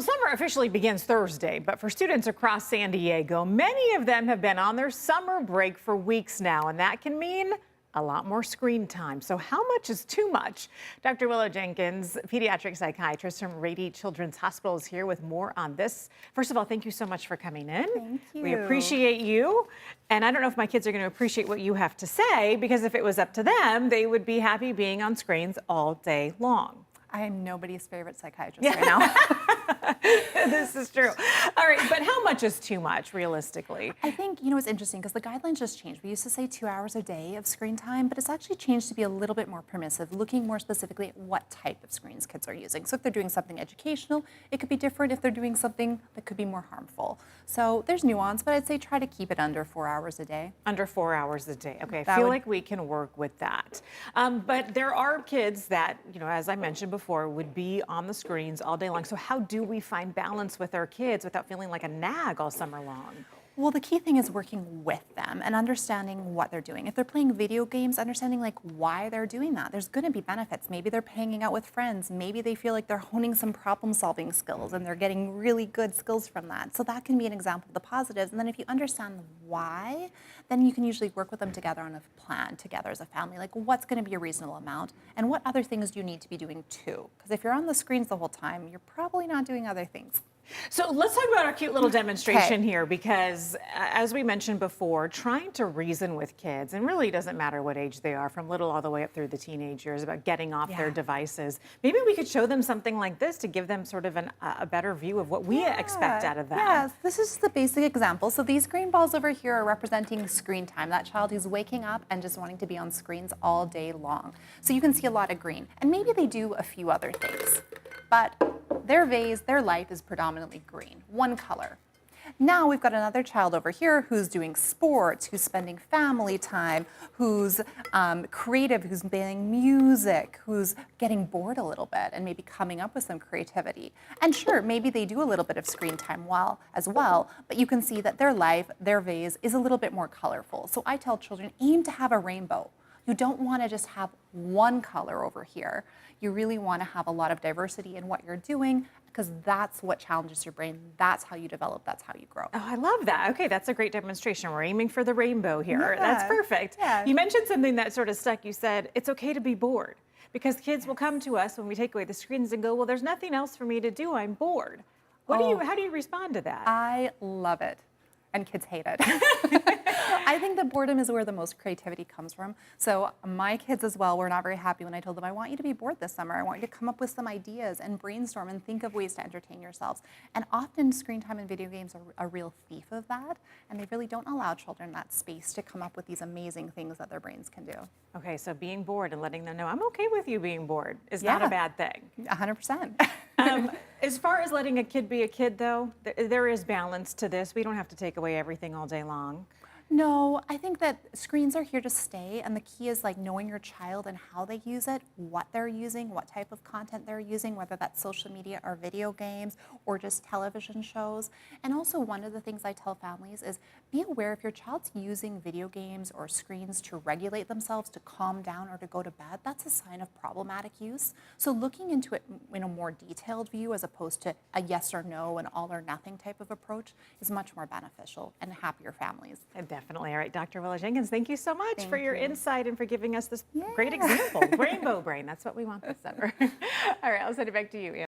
Well, summer officially begins Thursday, but for students across San Diego, many of them have been on their summer break for weeks now, and that can mean a lot more screen time. So how much is too much? Dr. Willough Jenkins, pediatric psychiatrist from Rady Children's Hospital, is here with more on this. First of all, thank you so much for coming in. Thank you. We appreciate you. And I don't know if my kids are going to appreciate what you have to say, because if it was up to them, they would be happy being on screens all day long. I am nobody's favorite psychiatrist right now. This is true. All right, but how much is too much, realistically? I think, it's interesting because the guidelines just changed. We used to say 2 hours a day of screen time, but it's actually changed to be a little bit more permissive, looking more specifically at what type of screens kids are using. So if they're doing something educational, it could be different if they're doing something that could be more harmful. So there's nuance, but I'd say try to keep it under 4 hours a day. Under 4 hours a day. Okay, I feel like we can work with that. But there are kids that, as I mentioned before, would be on the screens all day long. So how do we find balance with our kids without feeling like a nag all summer long? Well, the key thing is working with them and understanding what they're doing. If they're playing video games, understanding why they're doing that. There's going to be benefits. Maybe they're hanging out with friends. Maybe they feel like they're honing some problem-solving skills and they're getting really good skills from that. So that can be an example of the positives. And then if you understand why, then you can usually work with them together on a plan together as a family. Like, what's going to be a reasonable amount and what other things do you need to be doing too? Because if you're on the screens the whole time, you're probably not doing other things. So let's talk about our cute little demonstration here, because as we mentioned before, trying to reason with kids, and really doesn't matter what age they are, from little all the way up through the teenage years, about getting off their devices. Maybe we could show them something like this to give them sort of a better view of what we expect out of them. Yes, this is the basic example. So these green balls over here are representing screen time, that child who's waking up and just wanting to be on screens all day long. So you can see a lot of green, and maybe they do a few other things, but their vase, their life is predominantly green, one color. Now we've got another child over here who's doing sports, who's spending family time, who's creative, who's playing music, who's getting bored a little bit and maybe coming up with some creativity. And sure, maybe they do a little bit of screen time as well, but you can see that their life, their vase is a little bit more colorful. So I tell children, aim to have a rainbow. You don't want to just have one color over here. You really want to have a lot of diversity in what you're doing, because that's what challenges your brain. That's how you develop. That's how you grow. Oh, I love that. Okay, that's a great demonstration. We're aiming for the rainbow here. Yeah. That's perfect. Yeah. You mentioned something that sort of stuck. You said it's okay to be bored, because kids will come to us when we take away the screens and go, well, there's nothing else for me to do. I'm bored. How do you respond to that? I love it. And kids hate it. I think that boredom is where the most creativity comes from. So my kids as well were not very happy when I told them, I want you to be bored this summer. I want you to come up with some ideas and brainstorm and think of ways to entertain yourselves. And often screen time and video games are a real thief of that. And they really don't allow children that space to come up with these amazing things that their brains can do. Okay, so being bored and letting them know, I'm okay with you being bored is not a bad thing. 100%. As far as letting a kid be a kid, though, there is balance to this. We don't have to take away everything all day long. No, I think that screens are here to stay, and the key is knowing your child and how they use it, what they're using, what type of content they're using, whether that's social media or video games or just television shows. And also, one of the things I tell families is be aware if your child's using video games or screens to regulate themselves, to calm down or to go to bed, that's a sign of problematic use. So looking into it in a more detailed view as opposed to a yes or no, an all or nothing type of approach is much more beneficial and happier families. Definitely. All right, Dr. Willough Jenkins, thank you so much for your insight and for giving us this Yeah. great example. Rainbow brain, that's what we want this summer. All right, I'll send it back to you, Ann.